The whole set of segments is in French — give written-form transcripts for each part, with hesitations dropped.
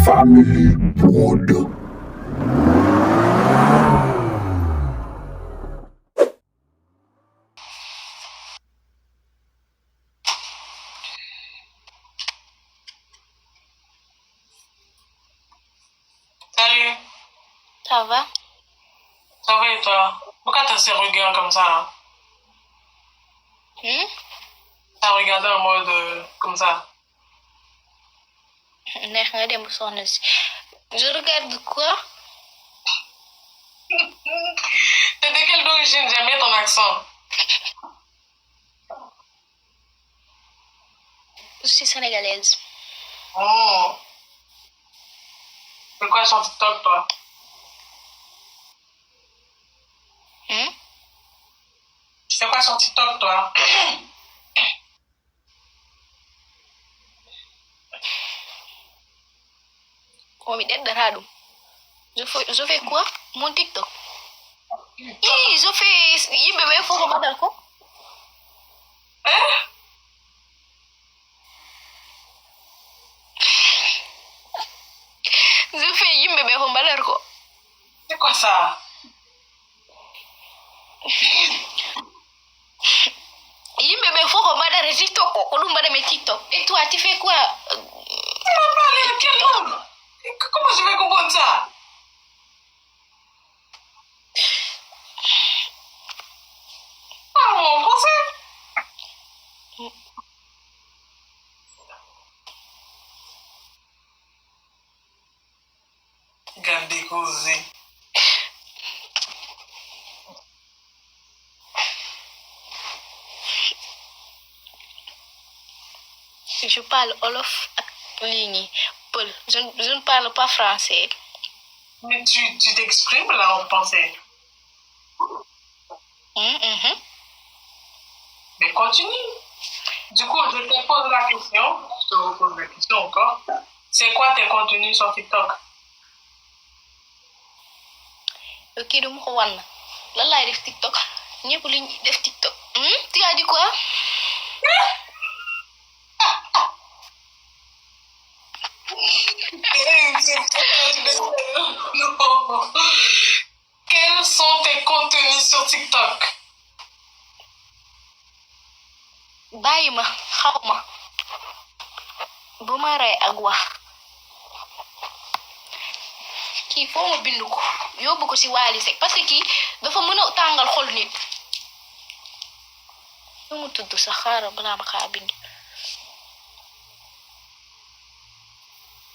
Family Pod. Salut, Ça va? ça va et toi? Pourquoi t'as ces regards comme ça là? T'as regardé en mode comme ça. Neex nga dem soxna si. Je regarde quoi? T'es de quelle origine? J'aime bien ton accent. Je suis sénégalaise. Oh. C'est quoi sur TikTok toi? Tu fais quoi sur TikTok toi? On mi ɗeɗɗata ɗum. Je fais quoi? Mon TikTok. Je fais yimɓe ɓe fof ko mbaɗata ko. Hein? Je fais yimɓe ɓe ko mbaɗata ko. C'est quoi ça? Yimɓe ɓe fof ko mbaɗata TikTok ko ɗum mbaɗami TikTok. Et toi, tu fais quoi? Tu m'as parlé de quelle langue? Comment je vais comprendre ça? Parle en français? Gardez causé. Je parle Wolof ak lii nii Pël. Je ne parle pas français. Mais tu t'exprimes là en français. Mais continue. Du coup, je te pose la question. Je te repose la question encore. C'est quoi tes contenus sur TikTok? Yow kii du ma ko wan na lan laay def TikTok ñëpp li ñuy def TikTok. Tu as dit quoi? Non. Quels sont tes contenus sur TikTok? bàyyi ma xaw ma bu ma rey ak wax kii foo ma bind ko yóbbu ko si Wally Seck parce que kii dafa mën a tàngal xol nit lu mu tudd sax xaaral balaa ma kaa bind.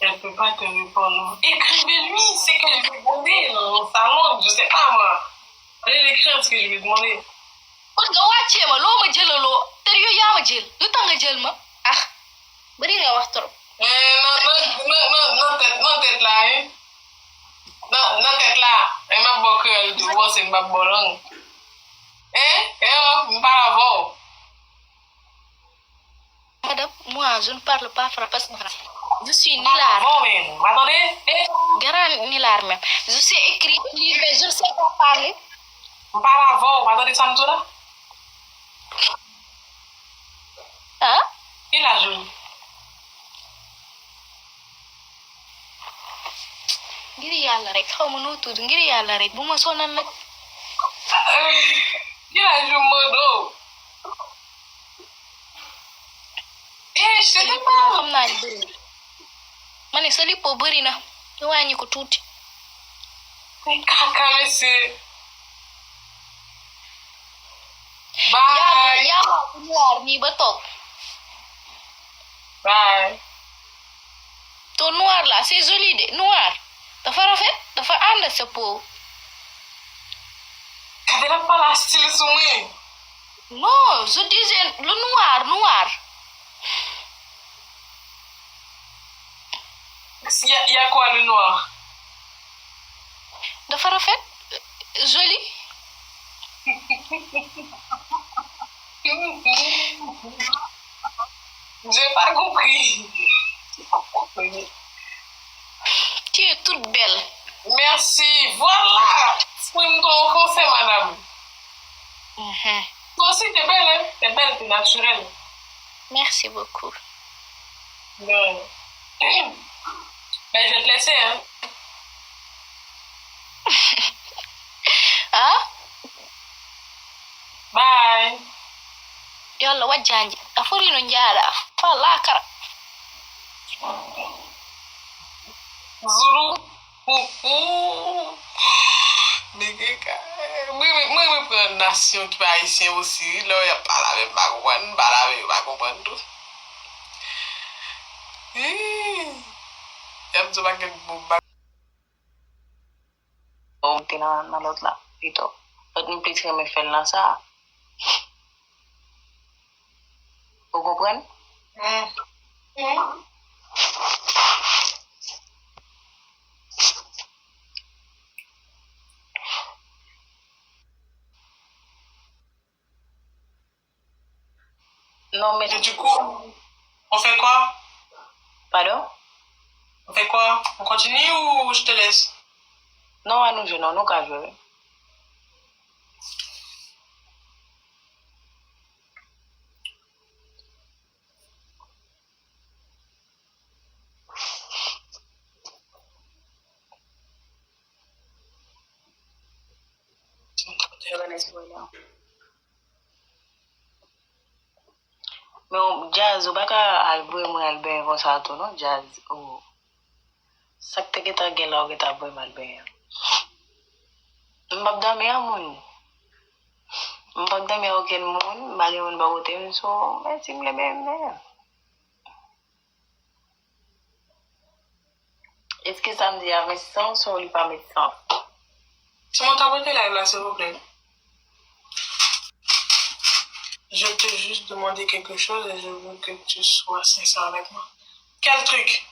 Elle peut pas te répondre. Écrivez-lui, c'est que je vais demander dans sa langue, je sais pas moi. Allez l'écrire ce que je vais demander. kon nga wàccee ma loo ma jëlaloo te yow yaa ma jël lu tax nga jël ma bari nga wax trop. Non tête là, hein. Non tête là. Elle m'a beaucoup de voix, c'est ma bolong. Bravo. Madame, moi je ne parle pas français. Je suis nulard. Bravo même. Attendez. Grand nulard même. Je sais écrire, lire, mais je ne sais pas parler. Bravo. Attendez ça me là. Il a joué. ngir yàlla rek xaw ma noo tudd ngir yàlla rek bu ma sonal nag. Il a joué Modo. Je sais pas. xam naa ni bëri na ma ne sa lippo bëri na ñu wàññi ko tuuti. Mais kaka c'est. Bye. yaa ma bu noir nii ba toog. Bye. Ton noir là c'est joli de noir dafa rafet dafa ànd ak sa peau. Elle n'a pas la style soumis. Non, je disais le noir. Il y a quoi le noir? dafa rafet joli. J'ai pas compris. Tu es toute belle. Merci. Voilà. Exprime ton français, madame. Toi aussi, t'es belle, hein? T'es belle, t'es naturelle. Merci beaucoup. Ouais. Je vais te laisser, hein. Ah? Bye. Yalla wajjanji. A fori no jaada. Fa lakara. Zulu. Moi, je prends une nation qui va ici aussi. Là, il n'y a pas la même bagouane, pas la même bagouane tout. Il y a un petit bagage de bon bagage. Om tina na lot la dito. At mo please kami fel na sa. Vous comprenez? Non mais Et du coup, on fait quoi? pardon? On fait quoi? On continue ou je te laisse? Non à nous je non nous qu'à jouer. Mais jazz ou baka album mo album ko sa to no jazz oh. Sakte kita gelaw kita album album. Mbabdami amun. Mbabdami oken mun bali mun bagutin so simple beme. Est-ce que ça me dit à mes sens ou pas mes sens? Tu m'as t'abonné là, s'il vous plaît. Je peux juste demander quelque chose et je veux que tu sois sincère avec moi. Quel truc?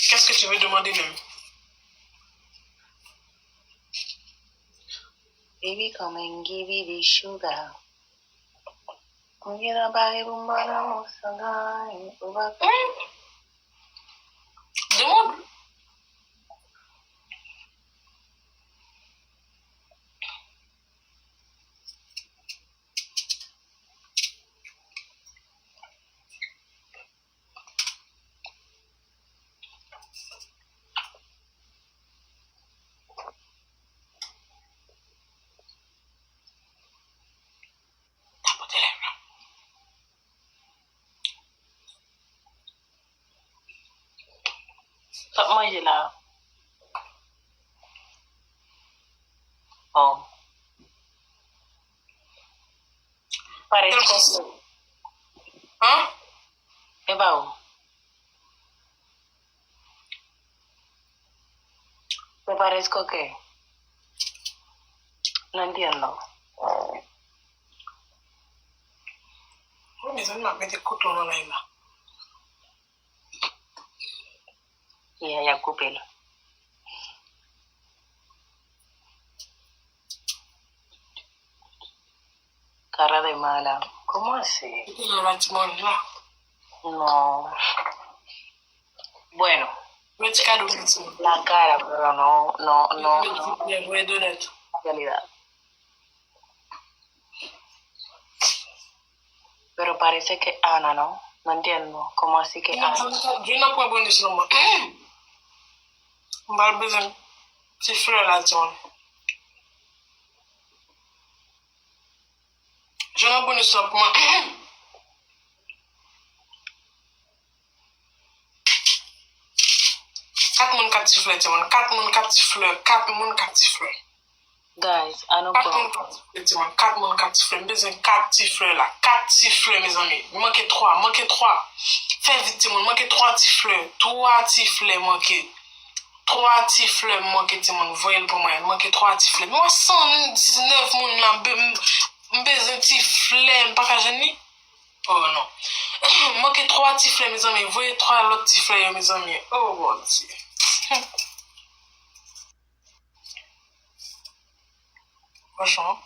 Qu'est-ce que tu veux demander même? Baby, come and give me the sugar. Ngira bari bumbana musangai ubaka. Demande. Tak manger là. Oh. Parece que Hein? é bom. Me parece que no entiendo. Oui, mais ça m'a mis des couteaux dans la main. Iya ya kupil. Cara de mala. ¿Cómo así? C'était le bâtiment là. No. Bueno, Le petit cadeau comme ça. la cara, pero no, no, no, no, Les vrais donuts. en realidad. Pero parece que Ana, ¿no? No entiendo. ¿Cómo así que Ana? Je n'ai pas bonus sur moi. On va besoin de petit fleur là, tu vois. Je n'ai pas bonus sur moi. Quatre moun quatre sifflets, tu vois. Quatre moun quatre sifflets. Quatre moun quatre sifflets. Guys, I don't Quatre know. moun quatre sifflets, tu vois. Quatre moun quatre sifflets. Besoin de quatre sifflets là. Quatre sifflets, mes amis. Manquez trois, manquez trois. Fais vite, tu vois. Manquez trois sifflets. Trois sifflets manquez. Trois sifflets manquez, tu vois. Voyez pour moi. Manquez trois sifflets. Moi, 119 moun là. Besoin de sifflets. Pas qu'à gêner. Oh non. Manquez trois sifflets, mes amis. Voyez trois l'autre sifflets, mes amis. Oh mon Dieu. Franchement.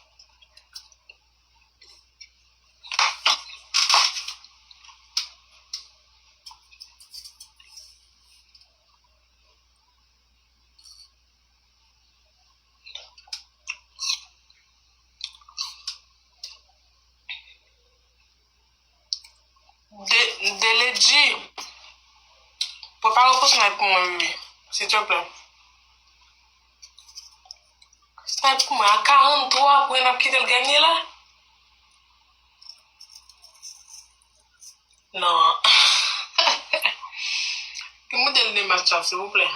Deledji, Prépare pour snipe pour moi, bébé. S'il te plaît. Snipe pour moi à 43 pour une quitter le gagner là. Non. Que modèle de match, s'il vous plaît.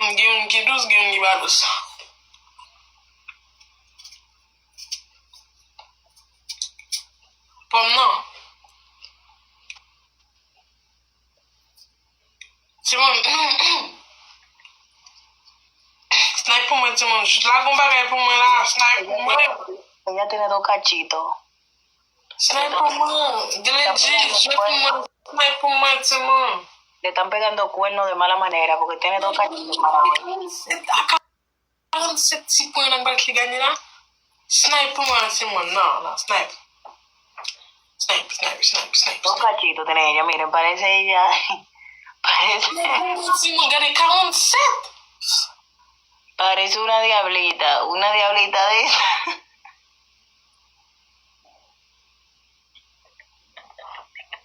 Gyon ki 12, gyon ki ba 12. Pom non. Timon. Snipe pour moi, Timon. Je la compare pour moi là. Snipe pour moi. Ella tiene 2 cachitos. Snipe pour moi. Dile G. Pour moi. Snipe pour moi, Timon. Le están pegando cuernos de mala manera porque tiene 2 cachitos para ver. À 47 points dans le bac qui gagne là. Snipe pour moi, Timon. Non, non, snipe. Snipe. 2 cachitos tiene ella, miren, parece ella. Parece. Timon, regardez 47. Parece una diablita de esa.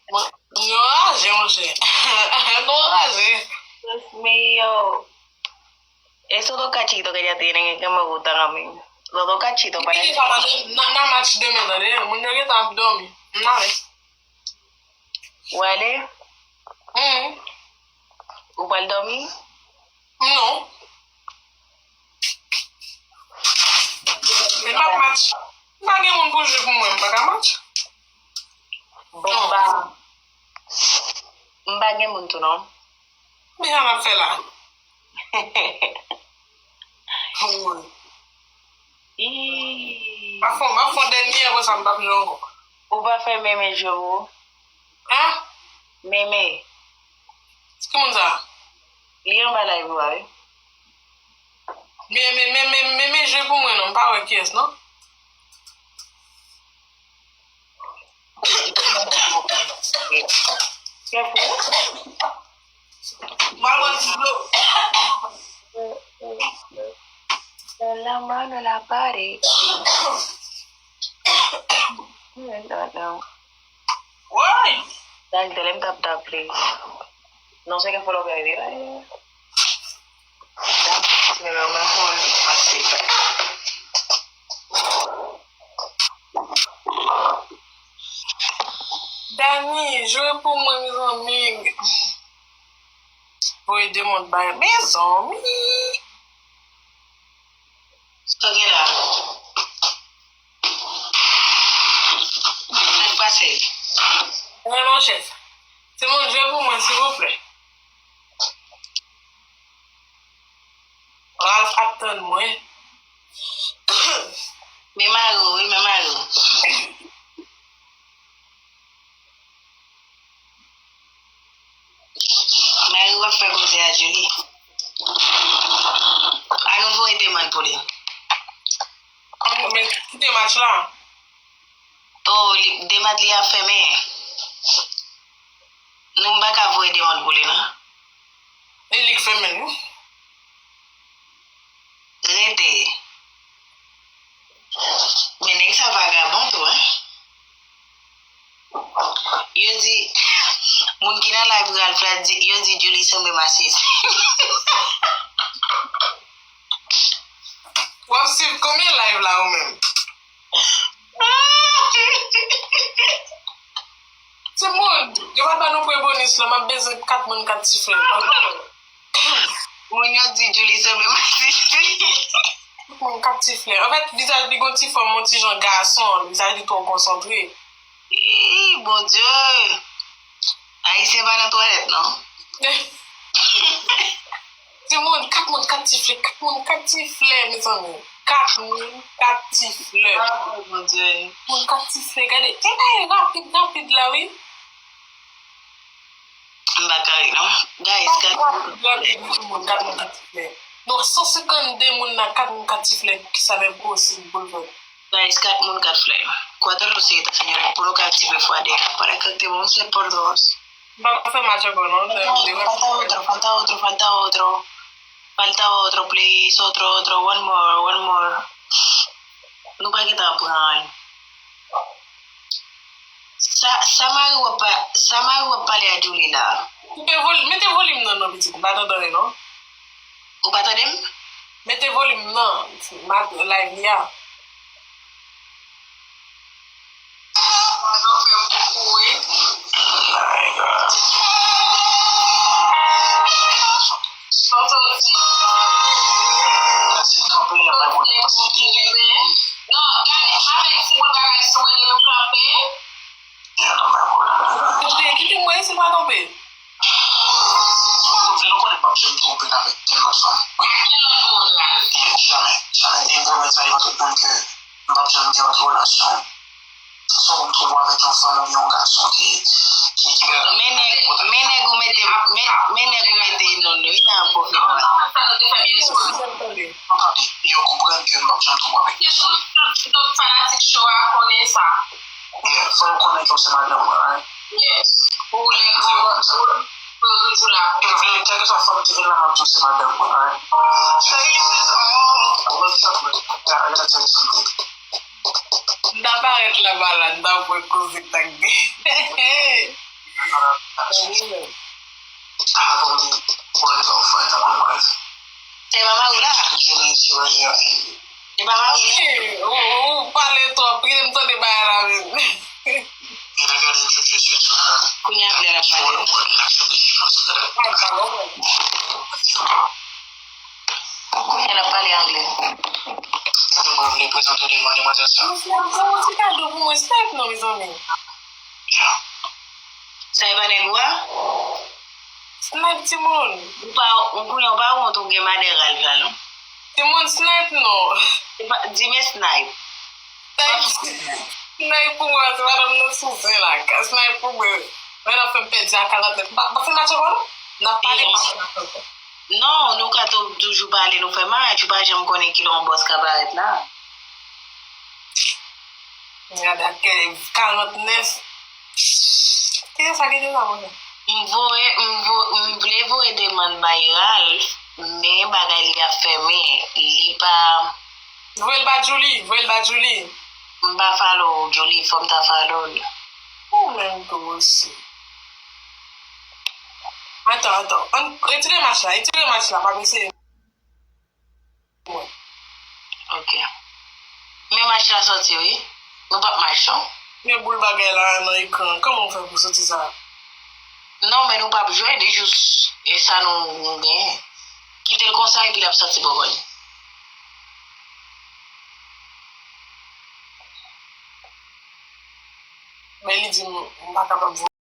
No rage, mon cher. No rage. Dios mío. Esos 2 cachitos que ella tienen es que me gustan a mí. Los 2 cachitos parecen. Na match de maintenant, mon yo ta dormi. Nale. ¿Huele? ¿O para el domingo? Non. Mais pas match. Pas gen moun pou jouer pour moi, pas match. Mba gen muntu non? Mais on a fait là. Ma fond dernier, ça me bat non. Ou va faire mémé jour? Hein? Mémé. C'est comment ça? Il y a un balai vous avez? Mais je pour moi non, pas ouais caisse non? ¿Qué fue? Con la mano en la pared. No. Ouais. Dale, tell tap, please. No sé qué fue lo que dio. Si me veo mejor así. Dani, jouez pour moi, mes amis. Vous aidez mon bail. Mes amis. Estoy là. ¿Qué pasa? Non, chef. C'est mon jeu pour moi, s'il vous plaît. Ralph, attends-moi. Mi mago. Mago va faire goûter à Julie. À nouveau, il demande pour lui. Mais tout est match là. Oh, demande lui à fermer. Nous ne pouvons pas voir demande pour lui, non? Il est fait maintenant. Rete. Mais n'est-ce que ça vagabond, toi? Yo dis, mon qui n'a live gal dit, yo dis Julie semble massif. Voici combien live là ou même? C'est bon, je vais pas nous pour bonus là, m'a besoin 4 mon 4 chiffres. Mon yo dit Julie semble massif. Mon 4 chiffres. En fait, visage de gonti faut mon petit jeune garçon, visage de trop concentré. Bon Dieu. Aïe, c'est pas dans la toilette, non? C'est mon 4 mon 4 chiffres, 4 mon 4 chiffres, mes amis. 4 mon 4 chiffres. Oh mon Dieu. Mon 4 chiffres, regardez. C'est rapide là, oui. Bakari, non? Guys, Mon 4 mon 4 chiffres. Donc, 152 mon 4 mon 4 chiffres qui savait pas aussi pour le guys, 4 mon 4 flare. 4 rositas, señores, por lo que active fuadera, para que activemos el por 2. Vamos a hacer macho con ¿no? Falta otro, please, otro, one more. No para que te apuran. Ça m'a parlé à Julie là. Mettez volume non, petit. Pas d'entendre, non? Ou pas t'attendre? Mettez volume non. Ma live, là. Quittez-moi, c'est pas tombé. Je ne connais pas, je me trompe avec quelle autre femme. Oui. Jamais. Et une promesse à tout le monde que je ne vais jamais dire notre relation. Soit vous me trouvez avec une femme ou un garçon qui Mais nèg ou mettez non, il n'a pas profil. Entendez. entendez, ils comprennent que je ne vais jamais trouver avec. Yeah, faut reconnaître que c'est madame, right? Quelle que soit la femme qui vient là, madame, c'est madame, right? I gotta tell you something. N'apparaître la balade dans pour causer ta gueule. I have only one girlfriend and one wife. C'est maman ou là? Julie, she right here, and C'est maman ou là? Ou parler trop, puis il me donne des bails à la même. I gotta introduce you to her. Kounya ble la She won't parler. work, and actually she must get it. Kounya la parler anglais. Je vais vous les présenter les mademoiselles ça. C'est cadeau pour moi, Snap, non, mes amis. Yeah. Ça y va nèg ou là? Snap, Timon. Ou kounya ou pas ou ton gen madéral là non? Timon, Snap, non. Dis-moi snipe. Snipe pour moi, c'est madame de souci là. Snipe pour moi. Mais on fait perdre à 40. Parce que n'a pas de Non, nous quand on toujours parler nous fait mal, tu pas jamais connaître qui l'on boss cabaret là. Regarde à 49. Qu'est-ce que ça qui est là, moi? M'voulez vous demander by Ralph, mais bagay li a fermé, li pas Voyez le bas Julie, voyez le bas Julie. m'pa follow Julie from ta follow. Oh, même toi aussi. Attends. Retirez le match là, pas baisser. Ouais. OK. Mais match la sorti oui. Nous pas match non? Mais boule bagay là dans l'écran, comment on fait pour sortir ça? Non, mais nous pas jouer des juste et ça nous gagne. Quitter le conseil puis la sorti pour moi. Mais il dit, on pas capable de